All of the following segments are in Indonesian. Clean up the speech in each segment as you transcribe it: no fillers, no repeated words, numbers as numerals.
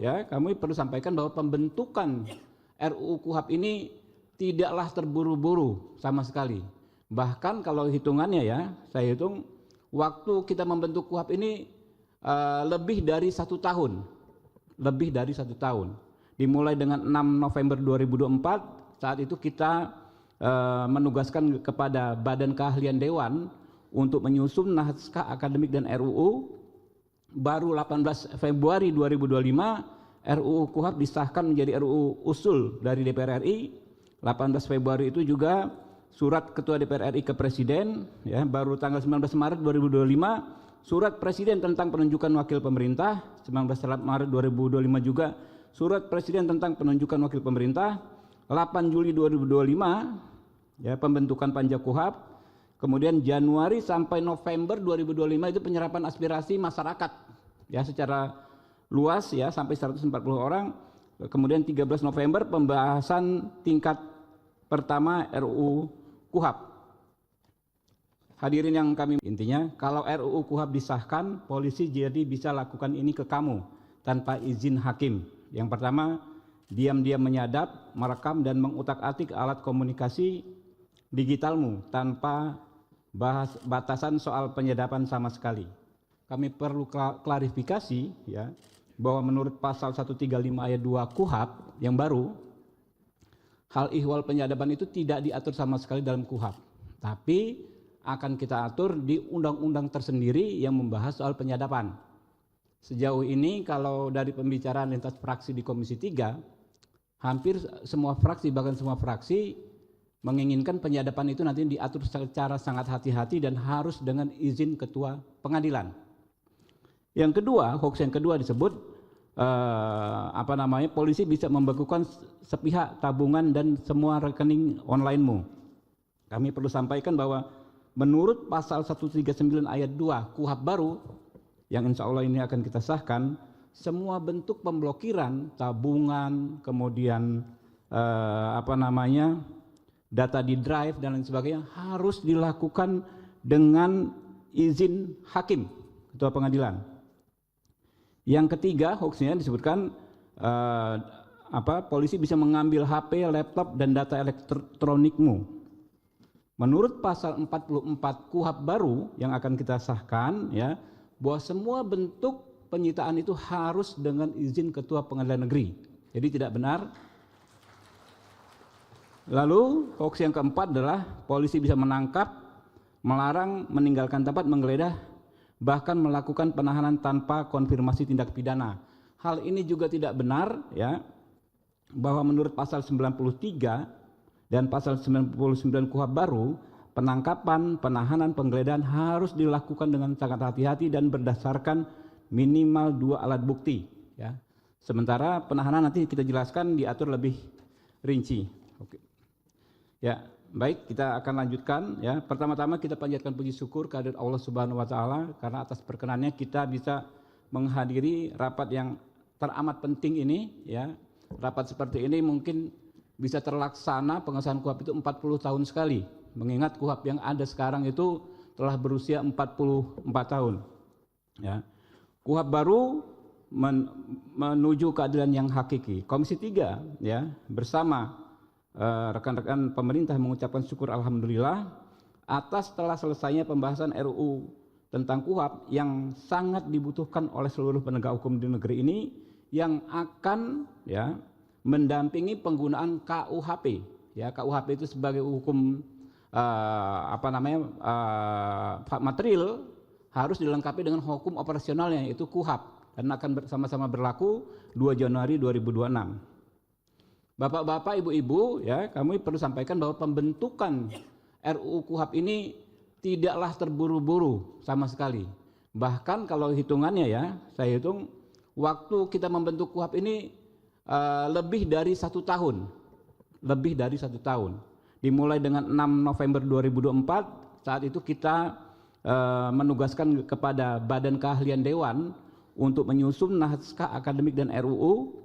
ya kami perlu sampaikan bahwa pembentukan RUU KUHP ini tidaklah terburu-buru sama sekali. Bahkan kalau hitungannya ya, saya hitung waktu kita membentuk KUHP ini lebih dari 1 tahun. Lebih dari 1 tahun. Dimulai dengan 6 November 2024, saat itu kita menugaskan kepada Badan Keahlian Dewan untuk menyusun naskah akademik dan RUU. Baru 18 Februari 2025 RUU KUHP disahkan menjadi RUU usul dari DPR RI. 18 Februari itu juga surat Ketua DPR RI ke Presiden, ya, baru tanggal 19 Maret 2025 surat Presiden tentang penunjukan wakil pemerintah, 19 Maret 2025 juga surat Presiden tentang penunjukan wakil pemerintah, 8 Juli 2025 ya pembentukan Panja KUHP, kemudian Januari sampai November 2025 itu penyerapan aspirasi masyarakat ya secara luas ya sampai 140 orang. Kemudian 13 November pembahasan tingkat pertama RUU KUHP. Hadirin yang kami, intinya kalau RUU KUHP disahkan, polisi jadi bisa lakukan ini ke kamu tanpa izin hakim. Yang pertama, diam-diam menyadap, merekam dan mengutak-atik alat komunikasi digitalmu tanpa batasan soal penyadapan sama sekali. Kami perlu klarifikasi ya bahwa menurut pasal 135 ayat 2 KUHP yang baru, hal ihwal penyadapan itu tidak diatur sama sekali dalam KUHP, tapi akan kita atur di undang-undang tersendiri yang membahas soal penyadapan. Sejauh ini kalau dari pembicaraan lintas fraksi di Komisi 3, hampir semua fraksi, bahkan semua fraksi menginginkan penyadapan itu nanti diatur secara sangat hati-hati dan harus dengan izin ketua pengadilan. Yang kedua, hoax yang kedua disebut polisi bisa membekukan sepihak tabungan dan semua rekening online-mu. Kami perlu sampaikan bahwa menurut pasal 139 ayat 2 KUHP baru yang insya Allah ini akan kita sahkan, semua bentuk pemblokiran tabungan, kemudian data di drive dan lain sebagainya harus dilakukan dengan izin hakim ketua pengadilan. Yang ketiga, hoaxnya disebutkan polisi bisa mengambil HP, laptop dan data elektronikmu. Menurut pasal 44 KUHP baru yang akan kita sahkan ya, bahwa semua bentuk penyitaan itu harus dengan izin ketua pengadilan negeri. Jadi tidak benar. Lalu hoax yang keempat adalah polisi bisa menangkap, melarang, meninggalkan tempat, menggeledah, bahkan melakukan penahanan tanpa konfirmasi tindak pidana. Hal ini juga tidak benar ya, bahwa menurut pasal 93 dan pasal 99 KUHP baru, penangkapan, penahanan, penggeledahan harus dilakukan dengan sangat hati-hati dan berdasarkan minimal 2 alat bukti ya. Sementara penahanan nanti kita jelaskan diatur lebih rinci. Oke. Ya, baik, kita akan lanjutkan ya. Pertama-tama kita panjatkan puji syukur kehadirat Allah Subhanahu wa taala karena atas perkenannya kita bisa menghadiri rapat yang teramat penting ini ya. Rapat seperti ini mungkin bisa terlaksana pengesahan KUHP itu 40 tahun sekali. Mengingat KUHP yang ada sekarang itu telah berusia 44 tahun. Ya. KUHP baru menuju keadilan yang hakiki. Komisi 3 ya bersama rekan-rekan pemerintah mengucapkan syukur alhamdulillah atas telah selesainya pembahasan RUU tentang KUHP yang sangat dibutuhkan oleh seluruh penegak hukum di negeri ini yang akan ya mendampingi penggunaan KUHP. Ya, KUHP itu sebagai hukum material harus dilengkapi dengan hukum operasionalnya yaitu KUHP dan akan bersama-sama berlaku 2 Januari 2026. Bapak-bapak, ibu-ibu, ya, kami perlu sampaikan bahwa pembentukan RUU KUHP ini tidaklah terburu-buru sama sekali. Bahkan kalau hitungannya ya, saya hitung waktu kita membentuk KUHP ini lebih dari 1 tahun. Lebih dari 1 tahun. Dimulai dengan 6 November 2024, saat itu kita menugaskan kepada Badan Keahlian Dewan untuk menyusun naskah akademik dan RUU.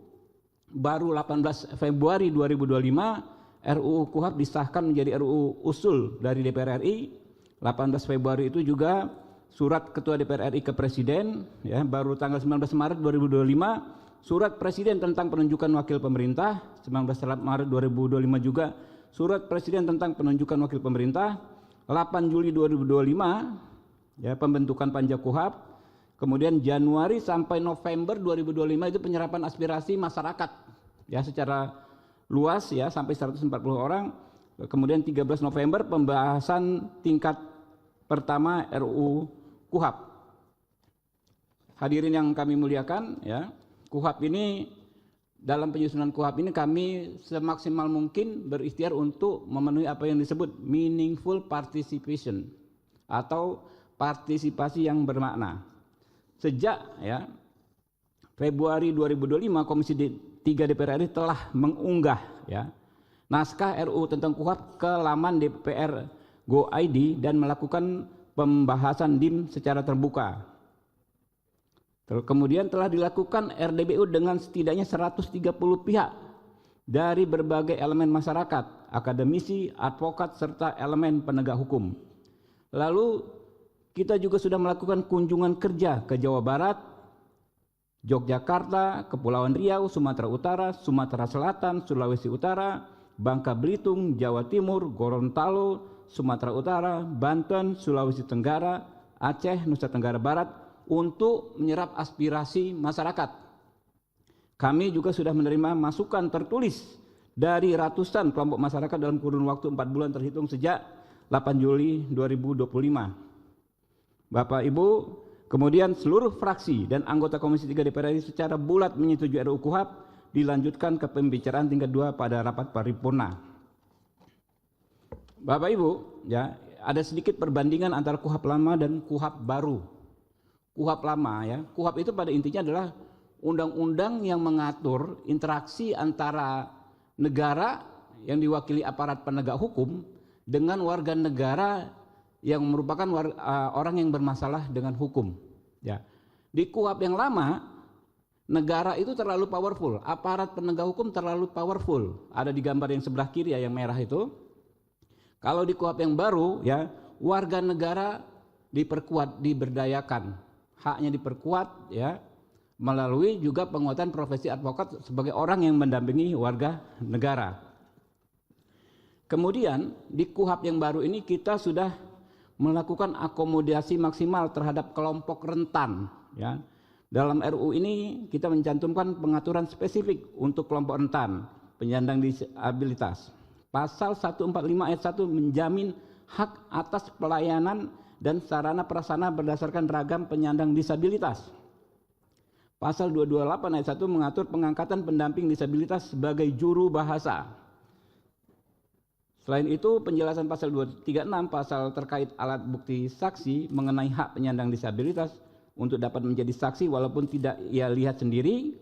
Baru 18 Februari 2025 RUU KUHP disahkan menjadi RUU usul dari DPR RI. 18 Februari itu juga surat Ketua DPR RI ke Presiden ya, baru tanggal 19 Maret 2025 Surat Presiden tentang penunjukan wakil pemerintah 19 Maret 2025 juga Surat Presiden tentang penunjukan wakil pemerintah 8 Juli 2025 ya pembentukan Panja KUHAP. Kemudian Januari sampai November 2025 itu penyerapan aspirasi masyarakat ya secara luas ya sampai 140 orang. Kemudian 13 November pembahasan tingkat pertama RUU KUHAP. Hadirin yang kami muliakan ya, KUHAP ini dalam penyusunan KUHAP ini kami semaksimal mungkin berikhtiar untuk memenuhi apa yang disebut meaningful participation atau partisipasi yang bermakna. Sejak ya Februari 2025 Komisi 3 DPR RI telah mengunggah ya naskah RUU tentang KUHAP ke laman DPR Go.id dan melakukan pembahasan DIM secara terbuka. Kemudian telah dilakukan RDBU dengan setidaknya 130 pihak dari berbagai elemen masyarakat, akademisi, advokat, serta elemen penegak hukum. Lalu kita juga sudah melakukan kunjungan kerja ke Jawa Barat, Yogyakarta, Kepulauan Riau, Sumatera Utara, Sumatera Selatan, Sulawesi Utara, Bangka Belitung, Jawa Timur, Gorontalo, Sumatera Utara, Banten, Sulawesi Tenggara, Aceh, Nusa Tenggara Barat, untuk menyerap aspirasi masyarakat. Kami juga sudah menerima masukan tertulis dari ratusan kelompok masyarakat dalam kurun waktu 4 bulan terhitung sejak 8 Juli 2025. Bapak Ibu, kemudian seluruh fraksi dan anggota Komisi 3 DPR RI secara bulat menyetujui RUU KUHAP dilanjutkan ke pembicaraan tingkat 2 pada rapat paripurna. Bapak Ibu, ya, ada sedikit perbandingan antara KUHAP lama dan KUHAP baru. KUHAP lama ya, KUHAP itu pada intinya adalah undang-undang yang mengatur interaksi antara negara yang diwakili aparat penegak hukum dengan warga negara yang merupakan orang yang bermasalah dengan hukum. Ya. Di KUHAP yang lama, negara itu terlalu powerful, aparat penegak hukum terlalu powerful. Ada di gambar yang sebelah kiri ya, yang merah itu. Kalau di KUHAP yang baru ya, warga negara diperkuat, diberdayakan. Haknya diperkuat ya melalui juga penguatan profesi advokat sebagai orang yang mendampingi warga negara. Kemudian di KUHAP yang baru ini kita sudah melakukan akomodasi maksimal terhadap kelompok rentan ya. Dalam RUU ini kita mencantumkan pengaturan spesifik untuk kelompok rentan, penyandang disabilitas. Pasal 145 ayat 1 menjamin hak atas pelayanan dan sarana prasarana berdasarkan ragam penyandang disabilitas. Pasal 228 ayat 1 mengatur pengangkatan pendamping disabilitas sebagai juru bahasa. Selain itu, penjelasan pasal 236 pasal terkait alat bukti saksi mengenai hak penyandang disabilitas untuk dapat menjadi saksi walaupun tidak ia lihat sendiri,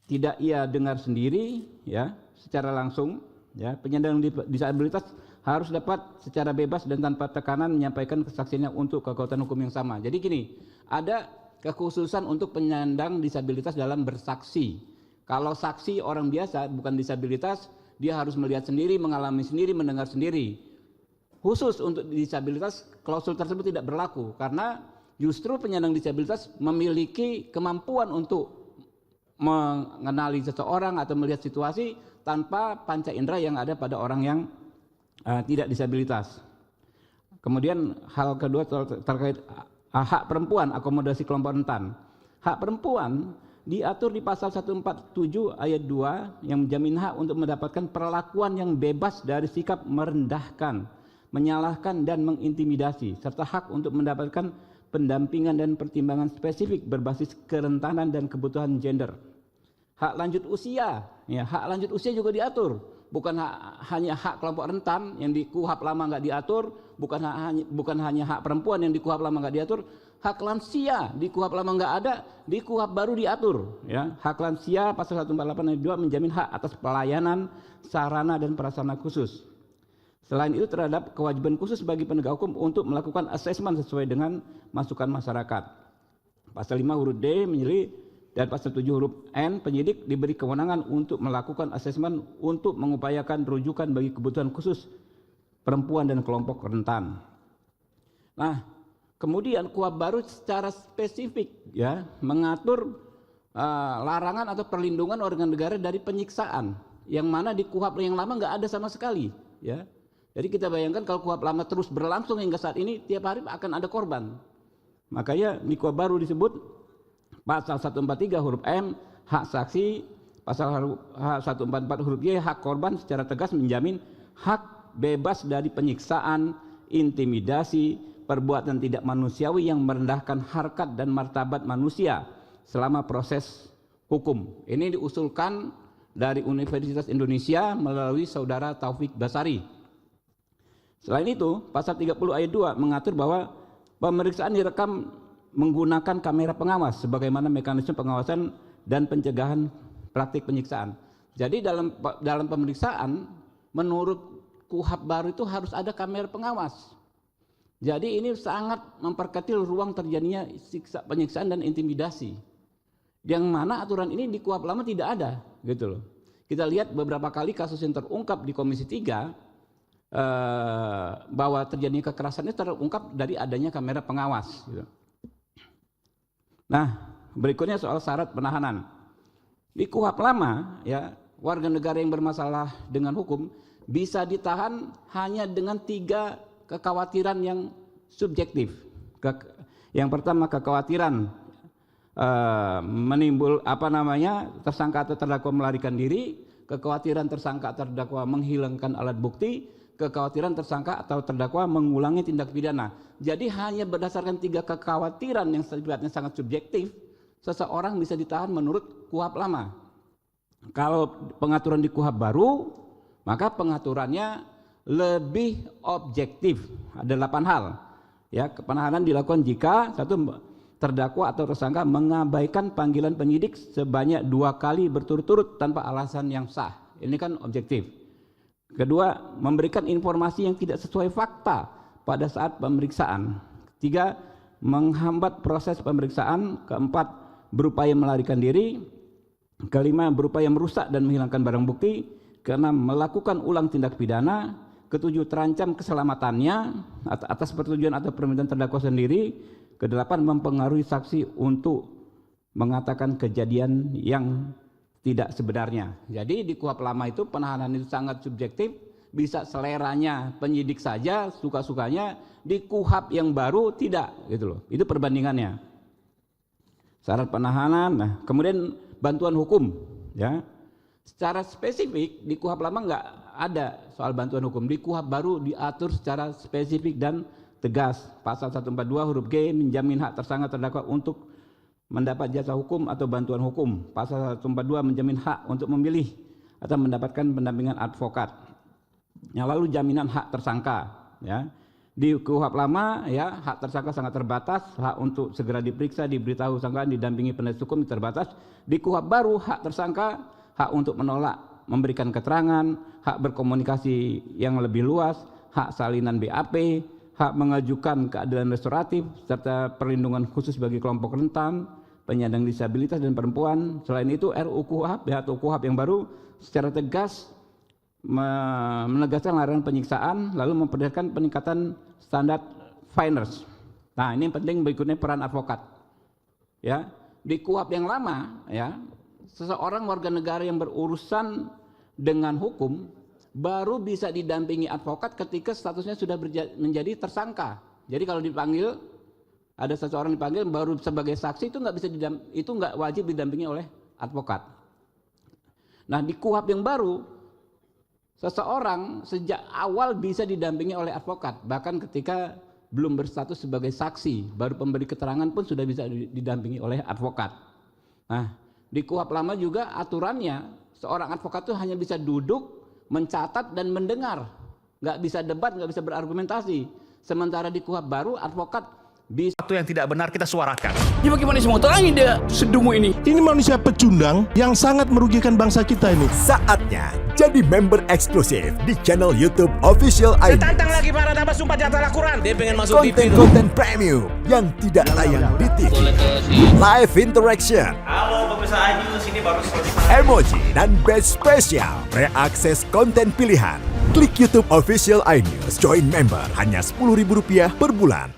tidak ia dengar sendiri ya, secara langsung ya, penyandang disabilitas harus dapat secara bebas dan tanpa tekanan menyampaikan kesaksiannya untuk kekuatan hukum yang sama. Jadi gini, ada kekhususan untuk penyandang disabilitas dalam bersaksi. Kalau saksi orang biasa bukan disabilitas, dia harus melihat sendiri, mengalami sendiri, mendengar sendiri. Khusus untuk disabilitas, klausul tersebut tidak berlaku karena justru penyandang disabilitas memiliki kemampuan untuk mengenali seseorang atau melihat situasi tanpa panca indera yang ada pada orang yang tidak disabilitas. Kemudian hal kedua terkait hak perempuan, akomodasi kelompok rentan. Hak perempuan diatur di pasal 147 ayat 2 yang menjamin hak untuk mendapatkan perlakuan yang bebas dari sikap merendahkan, menyalahkan dan mengintimidasi, serta hak untuk mendapatkan pendampingan dan pertimbangan spesifik berbasis kerentanan dan kebutuhan gender. Hak lanjut usia, ya, hak lanjut usia juga diatur. Bukan hanya hak kelompok rentan yang di KUHAP lama nggak diatur, bukan hanya hak perempuan yang di KUHAP lama nggak diatur, hak lansia di KUHAP lama nggak ada, di KUHAP baru diatur. Ya, hak lansia pasal 148 ayat 2 menjamin hak atas pelayanan, sarana dan prasarana khusus. Selain itu terhadap kewajiban khusus bagi penegak hukum untuk melakukan asesmen sesuai dengan masukan masyarakat. Pasal 5 huruf D menyebut dan pasal 7 huruf N, penyidik diberi kewenangan untuk melakukan asesmen untuk mengupayakan rujukan bagi kebutuhan khusus perempuan dan kelompok rentan. Nah, kemudian KUHAP baru secara spesifik ya mengatur larangan atau perlindungan warga negara dari penyiksaan, yang mana di KUHP yang lama nggak ada sama sekali, ya. Jadi kita bayangkan kalau KUHP lama terus berlangsung hingga saat ini, tiap hari akan ada korban. Makanya di KUHP baru disebut pasal 143 huruf M, hak saksi, pasal 144 huruf Y, hak korban secara tegas menjamin hak bebas dari penyiksaan, intimidasi, perbuatan tidak manusiawi yang merendahkan harkat dan martabat manusia selama proses hukum. Ini diusulkan dari Universitas Indonesia melalui saudara Taufik Basari. Selain itu, pasal 30 ayat 2 mengatur bahwa pemeriksaan direkam menggunakan kamera pengawas sebagaimana mekanisme pengawasan dan pencegahan praktik penyiksaan. Jadi dalam pemeriksaan menurut KUHP baru itu harus ada kamera pengawas. Jadi ini sangat memperkecil ruang terjadinya penyiksaan dan intimidasi. Yang mana aturan ini di KUHP lama tidak ada, gitu loh. Kita lihat beberapa kali kasus yang terungkap di Komisi 3 bahwa terjadinya kekerasan itu terungkap dari adanya kamera pengawas, gitu. Nah, berikutnya soal syarat penahanan. Di KUHP lama, ya, warga negara yang bermasalah dengan hukum bisa ditahan hanya dengan 3 kekhawatiran yang subjektif. Yang pertama, kekhawatiran menimbul tersangka atau terdakwa melarikan diri, kekhawatiran tersangka atau terdakwa menghilangkan alat bukti, kekhawatiran tersangka atau terdakwa mengulangi tindak pidana. Jadi hanya berdasarkan 3 kekhawatiran yang sifatnya sangat subjektif, seseorang bisa ditahan menurut KUHP lama. Kalau pengaturan di KUHP baru, maka pengaturannya lebih objektif. Ada 8 hal. Ya, penahanan dilakukan jika satu, terdakwa atau tersangka mengabaikan panggilan penyidik sebanyak 2 kali berturut-turut tanpa alasan yang sah. Ini kan objektif. Kedua, memberikan informasi yang tidak sesuai fakta pada saat pemeriksaan. 3, menghambat proses pemeriksaan. 4, berupaya melarikan diri. 5, berupaya merusak dan menghilangkan barang bukti. 6, melakukan ulang tindak pidana. 7, terancam keselamatannya atas persetujuan atau permintaan terdakwa sendiri. 8, mempengaruhi saksi untuk mengatakan kejadian yang tidak sebenarnya. Jadi di KUHP lama itu penahanan itu sangat subjektif, bisa seleranya penyidik saja, suka-sukanya. Di KUHP yang baru tidak, gitu loh. Itu perbandingannya. Syarat penahanan. Nah, kemudian bantuan hukum, ya. Secara spesifik di KUHP lama nggak ada soal bantuan hukum. Di KUHP baru diatur secara spesifik dan tegas. Pasal 142 huruf G menjamin hak tersangka terdakwa untuk mendapat jasa hukum atau bantuan hukum. Pasal 142 menjamin hak untuk memilih atau mendapatkan pendampingan advokat. Yang lalu jaminan hak tersangka, ya. Di KUHP lama, ya, hak tersangka sangat terbatas, hak untuk segera diperiksa, diberitahu sangkaan, didampingi penasihat hukum terbatas. Di KUHP baru, hak tersangka, hak untuk menolak memberikan keterangan, hak berkomunikasi yang lebih luas, hak salinan BAP, hak mengajukan keadilan restoratif, serta perlindungan khusus bagi kelompok rentan, penyandang disabilitas dan perempuan. Selain itu, RUU KUHP atau KUHP yang baru secara tegas menegaskan larangan penyiksaan, lalu memperlihatkan peningkatan standar fairness. Nah, ini yang penting. Berikutnya peran advokat. Ya, di KUHP yang lama, ya, seseorang warga negara yang berurusan dengan hukum baru bisa didampingi advokat ketika statusnya sudah menjadi tersangka. Jadi kalau dipanggil, ada seseorang dipanggil baru sebagai saksi, itu nggak wajib didampingi oleh advokat. Nah, di KUHP yang baru, seseorang sejak awal bisa didampingi oleh advokat, bahkan ketika belum berstatus sebagai saksi, baru pemberi keterangan pun sudah bisa didampingi oleh advokat. Nah, di KUHP lama juga aturannya seorang advokat itu hanya bisa duduk, mencatat dan mendengar, nggak bisa debat, nggak bisa berargumentasi. Sementara di KUHP baru advokat bisa. Satu yang tidak benar kita suarakan. Ya bagaimana semua terangin dia sedumu ini? Ini manusia pecundang yang sangat merugikan bangsa kita ini. Saatnya jadi member eksklusif di channel YouTube Official ID. Tantang lagi para nama sumpah di atas Al-Quran. Dia pengen masuk TV. Konten-konten premium yang tidak tayang di TV. Live interaction. Halo pemirsa Ayu, sini baru selesai. Emoji dan badge spesial. Reakses konten pilihan. Klik YouTube Official iNews. Join member hanya Rp10.000 per bulan.